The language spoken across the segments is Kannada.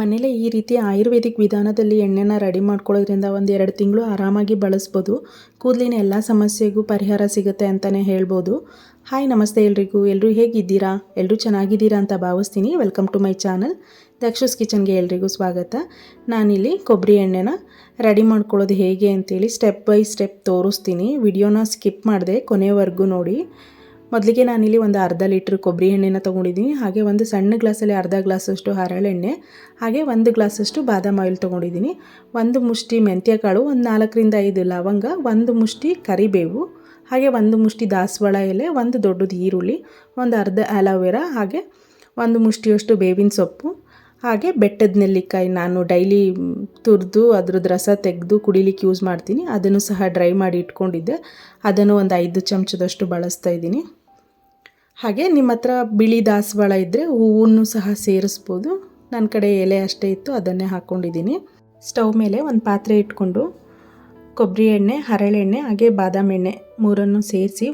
ಮನೇಲೇ ಈ ರೀತಿ ಆಯುರ್ವೇದಿಕ್ ವಿಧಾನದಲ್ಲಿ ಎಣ್ಣೆನ ರೆಡಿ ಮಾಡ್ಕೊಳ್ಳೋದ್ರಿಂದ ಒಂದು 2 ತಿಂಗಳು ಆರಾಮಾಗಿ ಬಳಸ್ಬೋದು. ಕೂದಲಿನ ಎಲ್ಲ ಸಮಸ್ಯೆಗೂ ಪರಿಹಾರ ಸಿಗುತ್ತೆ ಅಂತಲೇ ಹೇಳ್ಬೋದು. ಹಾಯ್ ನಮಸ್ತೆ ಎಲ್ಲರೂ ಹೇಗಿದ್ದೀರಾ? ಎಲ್ಲರೂ ಚೆನ್ನಾಗಿದ್ದೀರಾ ಅಂತ ಭಾವಿಸ್ತೀನಿ. ವೆಲ್ಕಮ್ ಟು ಮೈ ಚಾನಲ್ ದಕ್ಷುಸ್ ಕಿಚನ್ಗೆ ಎಲ್ರಿಗೂ ಸ್ವಾಗತ. ನಾನಿಲ್ಲಿ ಕೊಬ್ಬರಿ ಎಣ್ಣೆನ ರೆಡಿ ಮಾಡ್ಕೊಳ್ಳೋದು ಹೇಗೆ ಅಂತೇಳಿ ಸ್ಟೆಪ್ ಬೈ ಸ್ಟೆಪ್ ತೋರಿಸ್ತೀನಿ. ವಿಡಿಯೋನ ಸ್ಕಿಪ್ ಮಾಡಿದೆ, ಕೊನೆವರೆಗೂ ನೋಡಿ. ಮೊದಲಿಗೆ ನಾನಿಲ್ಲಿ ಒಂದು ಅರ್ಧ ಲೀಟ್ರ್ ಕೊಬ್ಬರಿ ಎಣ್ಣೆನ ತೊಗೊಂಡಿದ್ದೀನಿ. ಹಾಗೆ ಒಂದು ಸಣ್ಣ ಗ್ಲಾಸಲ್ಲಿ ಅರ್ಧ ಗ್ಲಾಸಷ್ಟು ಹರಳೆಣ್ಣೆ, ಹಾಗೆ 1 ಗ್ಲಾಸಷ್ಟು ಬಾದಾಮ್ ಆಯಿಲ್ ತೊಗೊಂಡಿದ್ದೀನಿ. 1 ಮುಷ್ಟಿ ಮೆಂತ್ಯ ಕಾಳು, ಒಂದು 4ರಿಂದ 5 ಲವಂಗ, 1 ಮುಷ್ಟಿ ಕರಿಬೇವು, ಹಾಗೆ 1 ಮುಷ್ಟಿ ದಾಸವಾಳ ಎಲೆ, 1 ದೊಡ್ಡದು ಈರುಳ್ಳಿ, ಒಂದು ಅರ್ಧ ಆಲೋವೆರಾ, ಹಾಗೆ 1 ಮುಷ್ಟಿಯಷ್ಟು ಬೇವಿನ ಸೊಪ್ಪು, ಹಾಗೆ ಬೆಟ್ಟದ ನೆಲ್ಲಿಕಾಯಿ. ನಾನು ಡೈಲಿ ತುರಿದು ಅದ್ರದ್ದು ರಸ ತೆಗೆದು ಕುಡಿಲಿಕ್ಕೆ ಯೂಸ್ ಮಾಡ್ತೀನಿ. ಅದನ್ನು ಸಹ ಡ್ರೈ ಮಾಡಿ ಇಟ್ಕೊಂಡಿದ್ದೆ. ಅದನ್ನು ಒಂದು 5 ಚಮಚದಷ್ಟು ಬಳಸ್ತಾ ಇದ್ದೀನಿ. ಹಾಗೆ ನಿಮ್ಮ ಹತ್ರ ಬಿಳಿ ದಾಸವಾಳ ಇದ್ದರೆ ಹೂವನ್ನು ಸಹ ಸೇರಿಸ್ಬೋದು. ನನ್ನ ಕಡೆ ಎಲೆ ಅಷ್ಟೇ ಇತ್ತು, ಅದನ್ನೇ ಹಾಕ್ಕೊಂಡಿದ್ದೀನಿ. ಸ್ಟವ್ ಮೇಲೆ ಒಂದು ಪಾತ್ರೆ ಇಟ್ಕೊಂಡು ಕೊಬ್ಬರಿ ಎಣ್ಣೆ, ಹರಳೆಣ್ಣೆ, ಹಾಗೆ ಬಾದಾಮ್ ಎಣ್ಣೆ ಮೂರನ್ನು ಸೇರಿಸಿ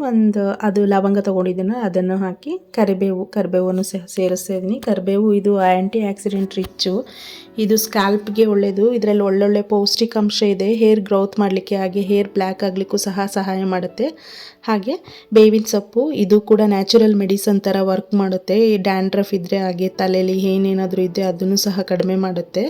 ಅದು ಲವಂಗ ತೊಗೊಂಡಿದ್ದೀನಿ, ಅದನ್ನು ಹಾಕಿ ಕರಿಬೇವನ್ನು ಸಹ ಸೇರಿಸ್ತಾ ಇದ್ದೀನಿ. ಕರಿಬೇವು ಇದು ಆ್ಯಂಟಿ ಆಕ್ಸಿಡೆಂಟ್ ರಿಚ್ಚು. ಇದು ಸ್ಕ್ಯಾಲ್ಪ್ಗೆ ಒಳ್ಳೆಯದು. ಇದರಲ್ಲಿ ಒಳ್ಳೊಳ್ಳೆ ಪೌಷ್ಟಿಕಾಂಶ ಇದೆ. ಹೇರ್ ಗ್ರೋತ್ ಮಾಡಲಿಕ್ಕೆ, ಹಾಗೆ ಹೇರ್ ಬ್ಲ್ಯಾಕ್ ಆಗಲಿಕ್ಕೂ ಸಹ ಸಹಾಯ ಮಾಡುತ್ತೆ. ಹಾಗೆ ಬೇವಿನ ಸೊಪ್ಪು, ಇದು ಕೂಡ ನ್ಯಾಚುರಲ್ ಮೆಡಿಸನ್ ಥರ ವರ್ಕ್ ಮಾಡುತ್ತೆ. ಈ ಡ್ಯಾಂಡ್ರಫ್ ಇದ್ದರೆ, ಹಾಗೆ ತಲೆಯಲ್ಲಿ ಏನೇನಾದರೂ ಇದ್ದರೆ ಅದನ್ನು ಸಹ ಕಡಿಮೆ ಮಾಡುತ್ತೆ.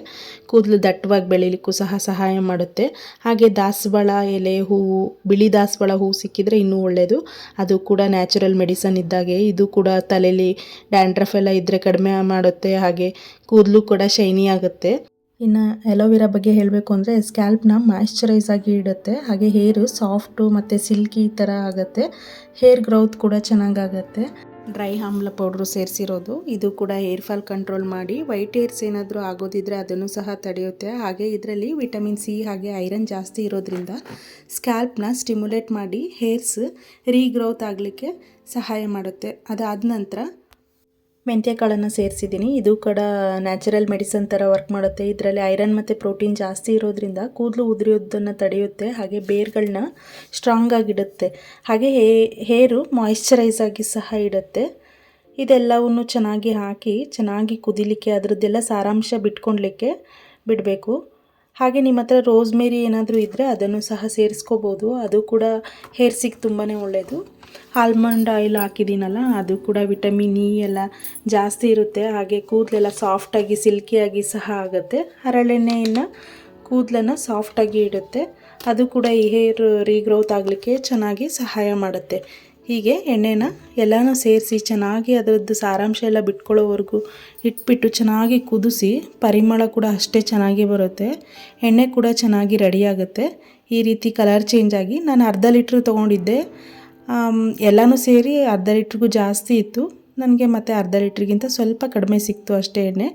ಕೂದಲು ದಟ್ಟವಾಗಿ ಬೆಳೀಲಿಕ್ಕೂ ಸಹ ಸಹಾಯ ಮಾಡುತ್ತೆ. ಹಾಗೆ ದಾಸವಾಳ ಎಲೆ, ಹೂವು, ಬಿಳಿ ದಾಸವಾಳ ಹೂವು ಸಿಕ್ಕಿದರೆ ಇನ್ನೂ ಒಳ್ಳೆಯದು. ಅದು ಕೂಡ ನ್ಯಾಚುರಲ್ ಮೆಡಿಸನ್ ಇದ್ದಾಗೆ. ಇದು ಕೂಡ ತಲೆಯಲ್ಲಿ ಡ್ಯಾಂಡ್ರಫ್ ಎಲ್ಲ ಇದ್ದರೆ ಕಡಿಮೆ ಮಾಡುತ್ತೆ. ಹಾಗೆ ಕೂದಲು ಕೂಡ ಶೈನಿ ಆಗುತ್ತೆ. ಇನ್ನು ಅಲೋವೆರಾ ಬಗ್ಗೆ ಹೇಳಬೇಕು ಅಂದರೆ ಸ್ಕ್ಯಾಲ್ಪ್ನ ಮಾಯ್ಶ್ಚರೈಸ್ ಆಗಿ ಇಡುತ್ತೆ. ಹಾಗೆ ಹೇರು ಸಾಫ್ಟು ಮತ್ತು ಸಿಲ್ಕಿ ಥರ ಆಗುತ್ತೆ. ಹೇರ್ ಗ್ರೋತ್ ಕೂಡ ಚೆನ್ನಾಗಾಗತ್ತೆ. ಡ್ರೈ ಆಮ್ಲ ಪೌಡ್ರು ಸೇರಿಸಿರೋದು. ಇದು ಕೂಡ ಹೇರ್ ಫಾಲ್ ಕಂಟ್ರೋಲ್ ಮಾಡಿ ವೈಟ್ ಹೇರ್ಸ್ ಏನಾದರೂ ಆಗೋದಿದ್ರೆ ಅದನ್ನು ಸಹ ತಡೆಯುತ್ತೆ. ಹಾಗೆ ಇದರಲ್ಲಿ ವಿಟಮಿನ್ ಸಿ ಹಾಗೆ ಐರನ್ ಜಾಸ್ತಿ ಇರೋದ್ರಿಂದ ಸ್ಕ್ಯಾಲ್ಪ್ನ ಸ್ಟಿಮ್ಯುಲೇಟ್ ಮಾಡಿ ಹೇರ್ಸ್ ರೀಗ್ರೋತ್ ಆಗಲಿಕ್ಕೆ ಸಹಾಯ ಮಾಡುತ್ತೆ. ಅದಾದ ನಂತರ ಮೆಂತ್ಯ ಕಾಳನ್ನು ಸೇರಿಸಿದ್ದೀನಿ. ಇದು ಕೂಡ ನ್ಯಾಚುರಲ್ ಮೆಡಿಸನ್ ಥರ ವರ್ಕ್ ಮಾಡುತ್ತೆ. ಇದರಲ್ಲಿ ಐರನ್ ಮತ್ತು ಪ್ರೋಟೀನ್ ಜಾಸ್ತಿ ಇರೋದ್ರಿಂದ ಕೂದಲು ಉದುರಿಯೋದನ್ನು ತಡೆಯುತ್ತೆ. ಹಾಗೆ ಬೇರ್ಗಳನ್ನ ಸ್ಟ್ರಾಂಗ್ ಆಗಿಡುತ್ತೆ. ಹಾಗೆ ಹೇರು ಮಾಯ್ಶ್ಚರೈಸ್ ಆಗಿ ಸಹ ಇಡುತ್ತೆ. ಇದೆಲ್ಲವನ್ನು ಚೆನ್ನಾಗಿ ಹಾಕಿ ಚೆನ್ನಾಗಿ ಕುದಿಲಿಕ್ಕೆ, ಅದರದ್ದೆಲ್ಲ ಸಾರಾಂಶ ಬಿಟ್ಕೊಳ್ಲಿಕ್ಕೆ ಬಿಡಬೇಕು. ಹಾಗೆ ನಿಮ್ಮ ಹತ್ರ ರೋಸ್ಮೇರಿ ಏನಾದರೂ ಇದ್ದರೆ ಅದನ್ನು ಸಹ ಸೇರಿಸ್ಕೋಬೋದು. ಅದು ಕೂಡ ಹೇರ್ಸಿಗೆ ತುಂಬಾ ಒಳ್ಳೆಯದು. ಆಲ್ಮಂಡ್ ಆಯಿಲ್ ಹಾಕಿದ್ದೀನಲ್ಲ, ಅದು ಕೂಡ ವಿಟಮಿನ್ ಇ ಎಲ್ಲ ಜಾಸ್ತಿ ಇರುತ್ತೆ. ಹಾಗೆ ಕೂದಲೆಲ್ಲ ಸಾಫ್ಟಾಗಿ ಸಿಲ್ಕಿಯಾಗಿ ಸಹ ಆಗುತ್ತೆ. ಹರಳೆಣ್ಣೆಯನ್ನು ಕೂದಲನ್ನು ಸಾಫ್ಟಾಗಿ ಇಡುತ್ತೆ. ಅದು ಕೂಡ ಈ ಹೇರ್ ರೀಗ್ರೋತ್ ಆಗಲಿಕ್ಕೆ ಚೆನ್ನಾಗಿ ಸಹಾಯ ಮಾಡುತ್ತೆ. ಹೀಗೆ ಎಣ್ಣೆನ ಎಲ್ಲನೂ ಸೇರಿಸಿ ಚೆನ್ನಾಗಿ ಅದರದ್ದು ಸಾರಾಂಶ ಎಲ್ಲ ಬಿಟ್ಕೊಳ್ಳೋವರೆಗೂ ಇಟ್ಬಿಟ್ಟು ಚೆನ್ನಾಗಿ ಕುದಿಸಿ, ಪರಿಮಳ ಕೂಡ ಅಷ್ಟೇ ಚೆನ್ನಾಗಿ ಬರುತ್ತೆ. ಎಣ್ಣೆ ಕೂಡ ಚೆನ್ನಾಗಿ ರೆಡಿಯಾಗುತ್ತೆ. ಈ ರೀತಿ ಕಲರ್ ಚೇಂಜ್ ಆಗಿ ನಾನು ಅರ್ಧ ಲೀಟ್ರ್ ತೊಗೊಂಡಿದ್ದೆ. ಎಲ್ಲನೂ ಸೇರಿ ಅರ್ಧ ಲೀಟ್ರಿಗೂ ಜಾಸ್ತಿ ಇತ್ತು. ನನಗೆ ಮತ್ತು ಅರ್ಧ ಲೀಟ್ರಿಗಿಂತ ಸ್ವಲ್ಪ ಕಡಿಮೆ ಸಿಕ್ತು ಅಷ್ಟೇ ಎಣ್ಣೆ.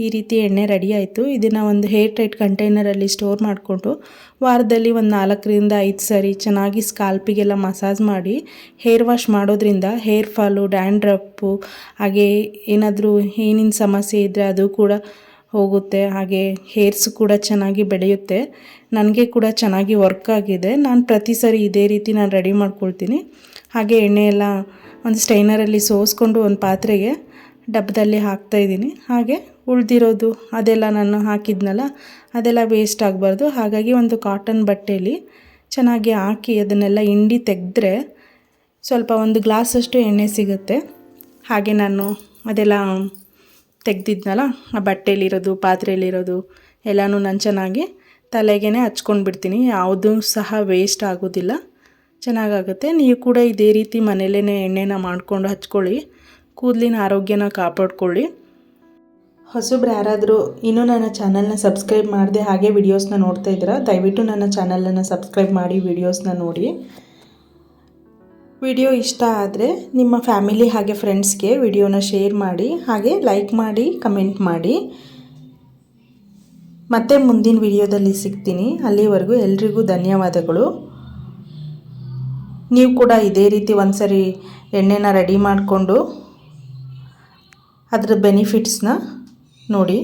ಈ ರೀತಿ ಎಣ್ಣೆ ರೆಡಿ ಆಯಿತು. ಇದನ್ನು ಒಂದು ಹೇರ್ ಟೈಟ್ ಕಂಟೈನರಲ್ಲಿ ಸ್ಟೋರ್ ಮಾಡಿಕೊಂಡು ವಾರದಲ್ಲಿ ಒಂದು 4ರಿಂದ 5 ಸರಿ ಚೆನ್ನಾಗಿ ಸ್ಕಾಲ್ಪಿಗೆಲ್ಲ ಮಸಾಜ್ ಮಾಡಿ ಹೇರ್ ವಾಶ್ ಮಾಡೋದ್ರಿಂದ ಹೇರ್ ಫಾಲು, ಡ್ಯಾಂಡ್ರಫು, ಹಾಗೆ ಏನಾದರೂ ಏನಿನ ಸಮಸ್ಯೆ ಇದ್ದರೆ ಅದು ಕೂಡ ಹೋಗುತ್ತೆ. ಹಾಗೆ ಹೇರ್ಸ್ ಕೂಡ ಚೆನ್ನಾಗಿ ಬೆಳೆಯುತ್ತೆ. ನನಗೆ ಕೂಡ ಚೆನ್ನಾಗಿ ವರ್ಕ್ ಆಗಿದೆ. ನಾನು ಪ್ರತಿ ಸರಿ ಇದೇ ರೀತಿ ನಾನು ರೆಡಿ ಮಾಡ್ಕೊಳ್ತೀನಿ. ಹಾಗೆ ಎಣ್ಣೆ ಎಲ್ಲ ಒಂದು ಸ್ಟೈನರಲ್ಲಿ ಸೋಸ್ಕೊಂಡು ಒಂದು ಪಾತ್ರೆಗೆ ಡಬ್ಬದಲ್ಲಿ ಹಾಕ್ತಾಯಿದ್ದೀನಿ. ಹಾಗೆ ಉಳಿದಿರೋದು ಅದೆಲ್ಲ ನಾನು ಹಾಕಿದ್ನಲ್ಲ, ಅದೆಲ್ಲ ವೇಸ್ಟ್ ಆಗಬಾರ್ದು. ಹಾಗಾಗಿ ಒಂದು ಕಾಟನ್ ಬಟ್ಟೆಯಲ್ಲಿ ಚೆನ್ನಾಗಿ ಹಾಕಿ ಅದನ್ನೆಲ್ಲ ಹಿಂಡಿ ತೆಗೆದ್ರೆ ಸ್ವಲ್ಪ 1 ಗ್ಲಾಸಷ್ಟು ಎಣ್ಣೆ ಸಿಗುತ್ತೆ. ಹಾಗೆ ನಾನು ಅದೆಲ್ಲ ತೆಗೆದಿದ್ನಲ್ಲ, ಆ ಬಟ್ಟೆಯಲ್ಲಿರೋದು, ಪಾತ್ರೆಯಲ್ಲಿರೋದು ಎಲ್ಲನೂ ನಾನು ಚೆನ್ನಾಗಿ ತಲೆಗೇ ಹಚ್ಕೊಂಡು ಬಿಡ್ತೀನಿ. ಯಾವುದೂ ಸಹ ವೇಸ್ಟ್ ಆಗೋದಿಲ್ಲ, ಚೆನ್ನಾಗಾಗುತ್ತೆ. ನೀವು ಕೂಡ ಇದೇ ರೀತಿ ಮನೆಯಲ್ಲೇ ಎಣ್ಣೆನ ಮಾಡಿಕೊಂಡು ಹಚ್ಕೊಳ್ಳಿ. ಕೂದಲಿನ ಆರೋಗ್ಯನ ಕಾಪಾಡ್ಕೊಳ್ಳಿ. ಹೊಸಬ್ರು ಯಾರಾದರೂ ಇನ್ನೂ ನನ್ನ ಚಾನಲ್ನ ಸಬ್ಸ್ಕ್ರೈಬ್ ಮಾಡಿದೆ ಹಾಗೆ ವಿಡಿಯೋಸ್ನ ನೋಡ್ತಾ ಇದ್ದೀರಾ, ದಯವಿಟ್ಟು ನನ್ನ ಚಾನಲನ್ನು ಸಬ್ಸ್ಕ್ರೈಬ್ ಮಾಡಿ ವಿಡಿಯೋಸ್ನ ನೋಡಿ. ವಿಡಿಯೋ ಇಷ್ಟ ಆದರೆ ನಿಮ್ಮ ಫ್ಯಾಮಿಲಿ ಹಾಗೆ ಫ್ರೆಂಡ್ಸ್ಗೆ ವಿಡಿಯೋನ ಶೇರ್ ಮಾಡಿ, ಹಾಗೆ ಲೈಕ್ ಮಾಡಿ, ಕಮೆಂಟ್ ಮಾಡಿ. ಮತ್ತೆ ಮುಂದಿನ ವಿಡಿಯೋದಲ್ಲಿ ಸಿಗ್ತೀನಿ. ಅಲ್ಲಿವರೆಗೂ ಎಲ್ರಿಗೂ ಧನ್ಯವಾದಗಳು. ನೀವು ಕೂಡ ಇದೇ ರೀತಿ ಒಂದ್ಸರಿ ಎಣ್ಣೆನ ರೆಡಿ ಮಾಡಿಕೊಂಡು ಅದರ ಬೆನಿಫಿಟ್ಸ್ನ ನೋಡಿ.